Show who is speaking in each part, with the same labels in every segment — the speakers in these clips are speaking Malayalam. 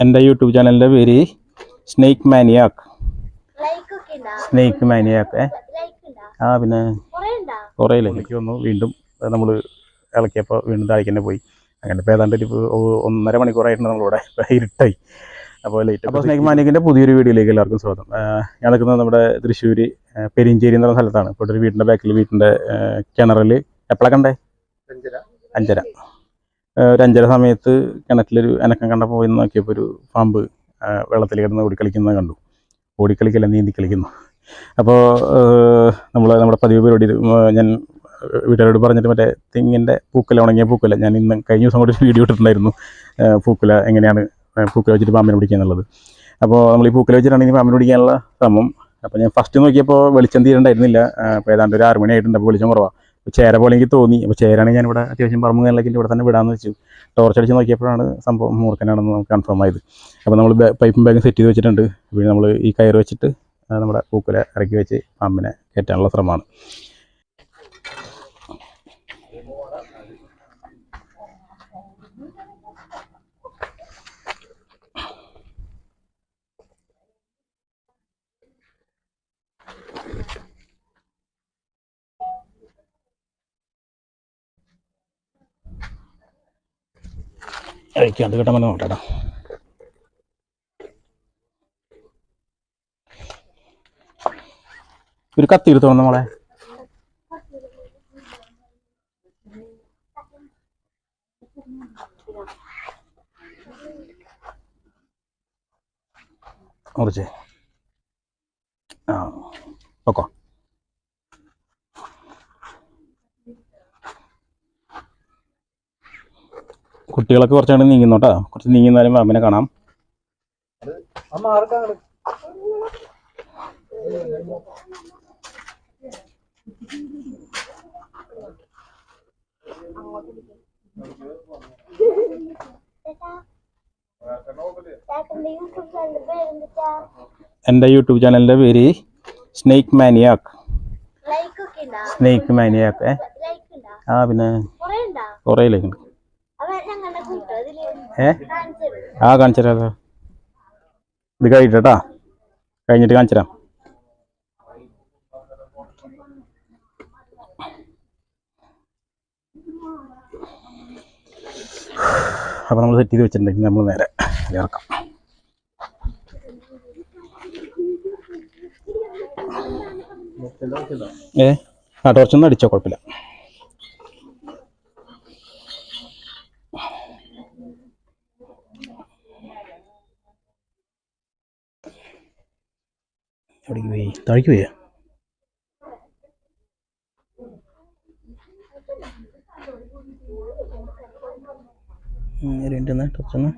Speaker 1: എൻ്റെ യൂട്യൂബ് ചാനലിൻ്റെ പേര് സ്നേക്ക് മാനിയാക്ക്. സ്നേക്ക് മാനിയാക്ക്. ആ പിന്നെ കുറേ ലൈക്ക് വന്നു. വീണ്ടും നമ്മൾ ഇളക്കിയപ്പോൾ വീണ്ടും താഴേക്ക് തന്നെ പോയി. അങ്ങനെ ഇപ്പോൾ ഏതാണ്ട് ഒരു 1.5 മണിക്കൂറായിട്ടുണ്ട് നമ്മളിവിടെ. ഇരുട്ടായി. അപ്പോൾ ലേറ്റ്. അപ്പോൾ സ്നേക്ക് മാനിയാക്കിൻ്റെ പുതിയൊരു വീഡിയോയിലേക്ക് എല്ലാവർക്കും സ്വാഗതം. ഞാൻ നിൽക്കുന്നത് നമ്മുടെ തൃശ്ശൂർ പെരിഞ്ചേരി എന്ന് പറയുന്ന സ്ഥലത്താണ്. ഇപ്പോൾ ഒരു വീടിൻ്റെ ബാക്കിൽ വീട്ടിൻ്റെ കിണറിൽ എപ്പോഴാണ് കണ്ടേ? 5:30. ഒരു 5:30 സമയത്ത് കിണറ്റിലൊരു അനക്കം കണ്ടപ്പോൾ പോയി നോക്കിയപ്പോൾ ഒരു പാമ്പ് വെള്ളത്തിൽ കിടന്ന് ഓടിക്കളിക്കുന്നത് കണ്ടു. ഓടിക്കളിക്കല്ല, നീന്തി കളിക്കുന്നു. അപ്പോൾ നമ്മുടെ പതിവ് പരിപാടി ഞാൻ വീട്ടുകാരോട് പറഞ്ഞിട്ട് മറ്റേ തെങ്ങിൻ്റെ പൂക്കുല, ഉണങ്ങിയ പൂക്കുല, ഞാൻ ഇന്ന് കഴിഞ്ഞ ദിവസം കൂടി വീഡിയോ ഇട്ടിട്ടുണ്ടായിരുന്നു. പൂക്കുല എങ്ങനെയാണ് പൂക്കുല വെച്ചിട്ട് പാമ്പിനെ പിടിക്കുക എന്നുള്ളത്. അപ്പോൾ നമ്മൾ ഈ പൂക്കുല വെച്ചിട്ടാണെങ്കിൽ പാമ്പിനെ പിടിക്കാനുള്ള ശ്രമം. അപ്പോൾ ഞാൻ ഫസ്റ്റ് നോക്കിയപ്പോൾ വെളിച്ചം തീരണ്ടായിരുന്നില്ല. അപ്പോൾ ഏതാണ്ട് ഒരു 6 മണി ആയിട്ടുണ്ട്. അപ്പോൾ വെളിച്ചം കുറവാണ്. ചേര പോലെ എനിക്ക് തോന്നി. അപ്പോൾ ചേരാണെങ്കിൽ ഞാനിവിടെ അത്യാവശ്യം പറമ്പ് നിലയ്ക്ക് ഇവിടെ തന്നെ വിടാമെന്ന് വെച്ചു. ടോർച്ചടിച്ച് നോക്കിയപ്പോഴാണ് സംഭവം മൂർഖനാണെന്ന് നമുക്ക് കൺഫേം ആയത്. അപ്പോൾ നമ്മൾ പൈപ്പും ബാഗും സെറ്റ് ചെയ്ത് വെച്ചിട്ടുണ്ട്. പിന്നെ നമ്മൾ ഈ കയറ് വെച്ചിട്ട് നമ്മുടെ പൂക്കുല ഇറക്കി വെച്ച് പാമ്പിനെ കയറ്റാനുള്ള ശ്രമമാണ്. കഴിക്കാണ്ട് കിട്ടാൻ വന്ന് നോക്കട്ടാ. ഒരു കത്തി എടുത്തോണം നമ്മളെ. മുറിച്ചേ. ഓക്കോ. കുട്ടികളൊക്കെ കുറച്ചാണ് നീങ്ങുന്നോട്ടാ. കുറച്ച് നീങ്ങുന്നാലും പാമ്പിനെ കാണാം. എൻ്റെ യൂട്യൂബ് ചാനലിൻ്റെ പേര് സ്നേക്ക് മാനിയാക്ക്. സ്നേക്ക് മാനിയാക്ക്. ആ പിന്നെ കുറേ ലൈക്കുണ്ട്. കാണിച്ചു തരാം. ഇത് കഴിഞ്ഞിട്ടാ, കഴിഞ്ഞിട്ട് കാണിച്ചു തരാം. അപ്പോൾ നമ്മൾ സെറ്റ് ചെയ്ത് വെച്ചിട്ടുണ്ടെങ്കിൽ നമ്മൾ നേരെ ഇറക്കാം. ടോർച്ചൊന്നും അടിച്ചോ, കുഴപ്പമില്ല. എവിടേക്ക് പോയി? താഴേക്ക് പോയാ? ടച്ചൊന്ന്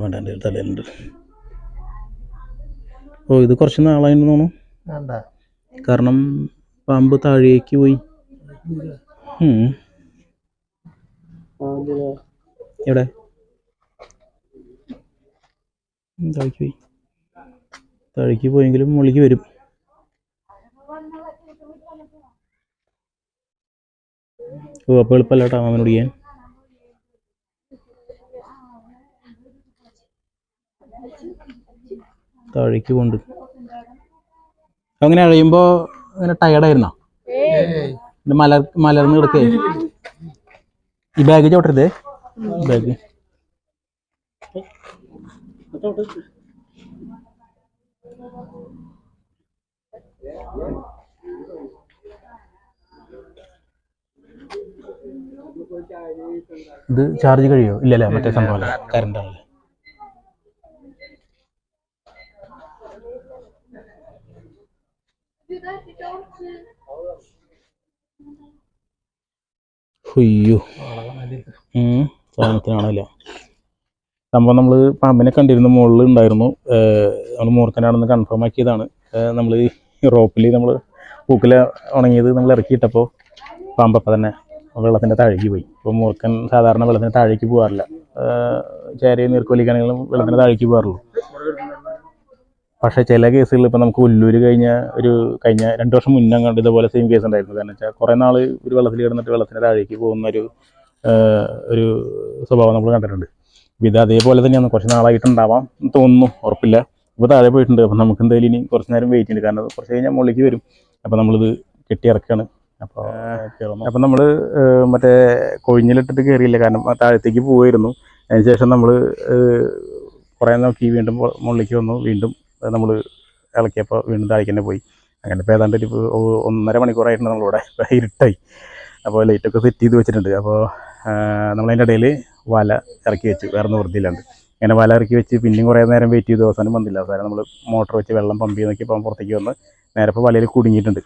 Speaker 1: വേണ്ട, എൻ്റെ തലയിലുണ്ട്. ഓ, ഇത് കുറച്ച് നാളായിരുന്നു തോന്നുന്നു. കാരണം പാമ്പ് താഴേക്ക് പോയി. എവിടെ? താഴേക്ക് പോയി. താഴേക്ക് പോയെങ്കിലും മുകളിലേക്ക് വരും. ഓ, അപ്പോൾ എളുപ്പമല്ല കേട്ടോ മാമനോട് ചെയ്യാൻ. താഴേക്ക് പോണ്ട്. അങ്ങനെ കഴിയുമ്പോ അങ്ങനെ ടയർഡായിരുന്നോ? മലർന്ന് കിടക്കേ. ഈ ബാഗ് ചോട്ടരുതേ. ബാഗ് ഇത് ചാർജ് കഴിയോ? ഇല്ലല്ലേ, മറ്റേ സംഭവം കറണ്ട് ആണല്ലേ. അയ്യോ, സാധനത്തിനാണല്ല സംഭവം. നമ്മൾ പാമ്പിനെ കണ്ടിരുന്നു, മുകളിൽ ഉണ്ടായിരുന്നു. നമ്മൾ മൂർഖനാണെന്ന് കൺഫേം ആക്കിയതാണ്. നമ്മൾ റോപ്പിൽ നമ്മൾ പൂക്കില ഉണങ്ങിയത് നമ്മൾ ഇറക്കിയിട്ടപ്പോൾ പാമ്പപ്പം തന്നെ വെള്ളത്തിൻ്റെ താഴേക്ക് പോയി. ഇപ്പോൾ മൂർഖൻ സാധാരണ വെള്ളത്തിന് താഴേക്ക് പോകാറില്ല. ചേരയും നീർക്കോലിക്കാണെങ്കിലും വെള്ളത്തിൻ്റെ താഴേക്ക് പോകാറുള്ളൂ. പക്ഷേ ചില കേസുകളിൽ ഇപ്പോൾ നമുക്ക് ഉല്ലൂർ കഴിഞ്ഞ 2 വർഷം മുന്നേ കണ്ട് ഇതുപോലെ സെയിം കേസ് ഉണ്ടായിരുന്നു. കാരണം വെച്ചാൽ കുറേ നാൾ ഒരു വെള്ളത്തിൽ കിടന്നിട്ട് വെള്ളത്തിന് താഴേക്ക് പോകുന്ന ഒരു സ്വഭാവം നമ്മൾ കണ്ടിട്ടുണ്ട്. അപ്പോൾ ഇത് അതേപോലെ തന്നെയാണ്, കുറച്ച് നാളായിട്ടുണ്ടാവാം എന്ന് തോന്നുന്നു, ഉറപ്പില്ല. ഇപ്പോൾ താഴെ പോയിട്ടുണ്ട്. അപ്പോൾ നമുക്ക് എന്തായാലും ഇനി കുറച്ച് നേരം വെയിറ്റ് ചെയ്യുന്നുണ്ട്, കാരണം കുറച്ച് കഴിഞ്ഞാൽ മുകളിലേക്ക് വരും. അപ്പോൾ നമ്മളിത് കെട്ടി ഇറക്കുകയാണ്. അപ്പോൾ നമ്മൾ മറ്റേ കൊഴിഞ്ഞിലിട്ടിട്ട് കയറിയില്ല, കാരണം താഴത്തേക്ക് പോയിരുന്നു. അതിനുശേഷം നമ്മൾ കുറേ നോക്കി വീണ്ടും മുകളിലേക്ക് വന്നു. വീണ്ടും നമ്മൾ ഇളക്കിയപ്പോൾ വീണ്ടും താഴേക്ക് തന്നെ പോയി. അങ്ങനെ ഇപ്പോൾ ഏതാണ്ട് ഒരു 1.5 മണിക്കൂറായിട്ടുണ്ട് നമ്മളിവിടെ. ഇരുട്ടായി. അപ്പോൾ ലൈറ്റൊക്കെ സെറ്റ് ചെയ്ത് വെച്ചിട്ടുണ്ട്. അപ്പോൾ നമ്മളതിൻ്റെ ഇടയിൽ വല ഇറക്കി വെച്ച്, വേറെ നിവൃത്തിയില്ലാണ്ട് അങ്ങനെ വല ഇറക്കി വെച്ച് പിന്നെയും കുറേ നേരം വെയിറ്റ് ചെയ്തു. അവസാനം വന്നില്ല. അവസാനം നമ്മൾ മോട്ടർ വെച്ച് വെള്ളം പമ്പ് ചെയ്ത് നോക്കിയപ്പോൾ പുറത്തേക്ക് വന്ന് നേരെ ഇപ്പോൾ വലയിൽ കുടുങ്ങിയിട്ടുണ്ട്.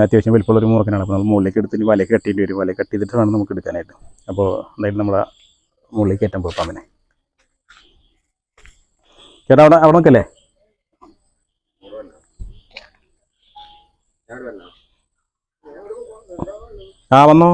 Speaker 1: അത്യാവശ്യം വലിപ്പമുള്ളൊരു മൂർക്കനാണ്. അപ്പോൾ നമ്മൾ മുകളിലേക്ക് എടുത്തിട്ട് വലയൊക്കെ കെട്ടിയിട്ട് വരും. വല കെട്ടി ചെയ്തിട്ട് വേണം നമുക്ക് എടുക്കാനായിട്ട്. അപ്പോൾ എന്തായാലും നമ്മൾ മുകളിലേക്ക് കയറ്റാൻ പോയി പാമ്പിനെ. ചേട്ടാ അവിടെ നോക്കല്ലേ? ആ വന്നോ.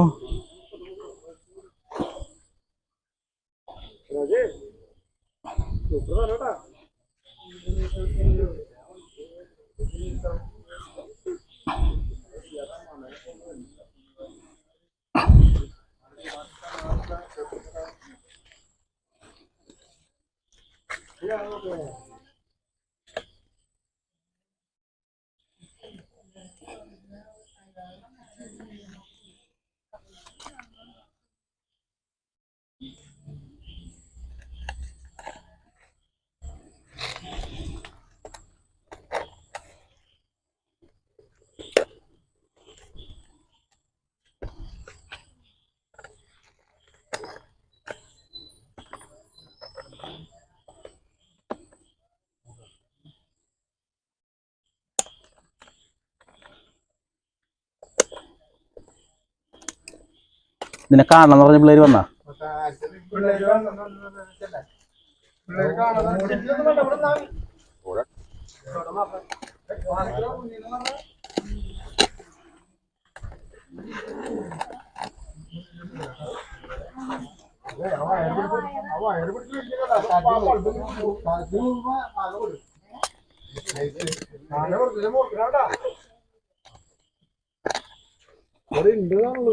Speaker 1: ഇതിനെ കാണണം പറഞ്ഞ പിള്ളേർ വന്നാ?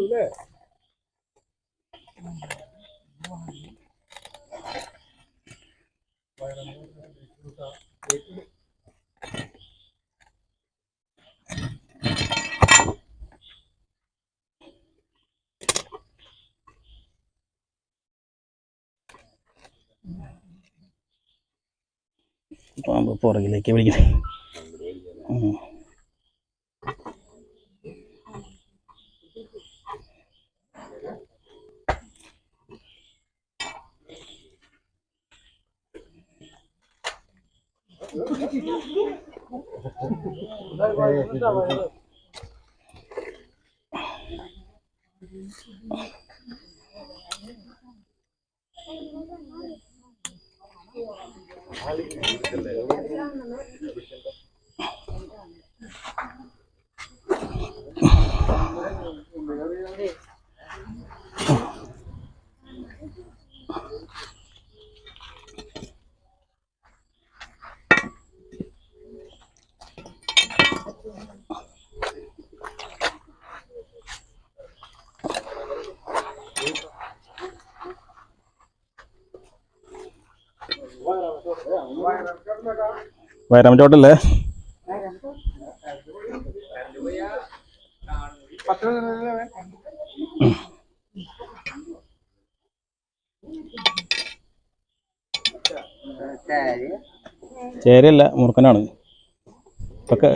Speaker 1: ല്ലേ? പാമ്പ് പുറകിലേക്ക് വിളിക്കണേ. വയറാമറ്റോട്ടല്ലേ? ചേരയല്ല, മൂർഖനാണ്. ഒക്കെ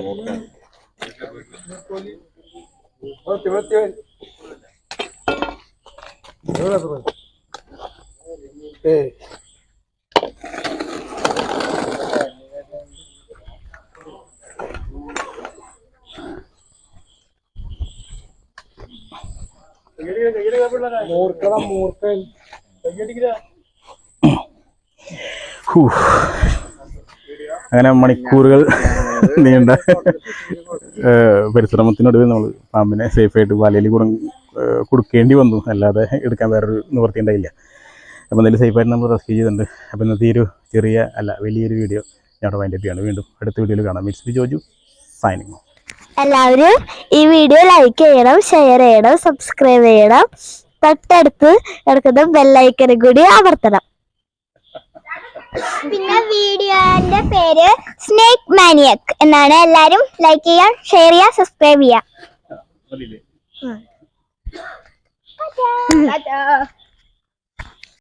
Speaker 1: അങ്ങനെ മണിക്കൂറുകൾ നീണ്ട പരിശ്രമത്തിനൊടുവിൽ നമ്മൾ പാമ്പിനെ സേഫായിട്ട് വലയിൽ കൊടുക്കേണ്ടി വന്നു. അല്ലാതെ എടുക്കാൻ വേറൊരു നിവൃത്തി ഉണ്ടായില്ല. അപ്പോൾ എന്തായാലും സേഫായിട്ട് നമ്മൾ റെസ്ക്യൂ ചെയ്തിട്ടുണ്ട്. അപ്പോൾ ഇന്നത്തെ ഈ ഒരു വലിയൊരു വീഡിയോ ഞാൻ വൈൻഡപ്പ് ചെയ്യാണ്. വീണ്ടും അടുത്ത വീഡിയോയിൽ കാണാം. Midst Joju signing.
Speaker 2: എല്ലാവരും ഈ വീഡിയോ ലൈക്ക് ചെയ്യണം, ഷെയർ ചെയ്യണം, സബ്സ്ക്രൈബ് ചെയ്യണം. തൊട്ടടുത്ത് കിടക്കുന്ന ബെല്ലൈക്കനും കൂടി അമർത്തണം. പിന്നെ വീഡിയോന്റെ പേര് സ്നേക്ക് മാനിയക് എന്നാണ്. എല്ലാരും ലൈക്ക് ചെയ്യാം, ഷെയർ ചെയ്യാം, സബ്സ്ക്രൈബ് ചെയ്യാം.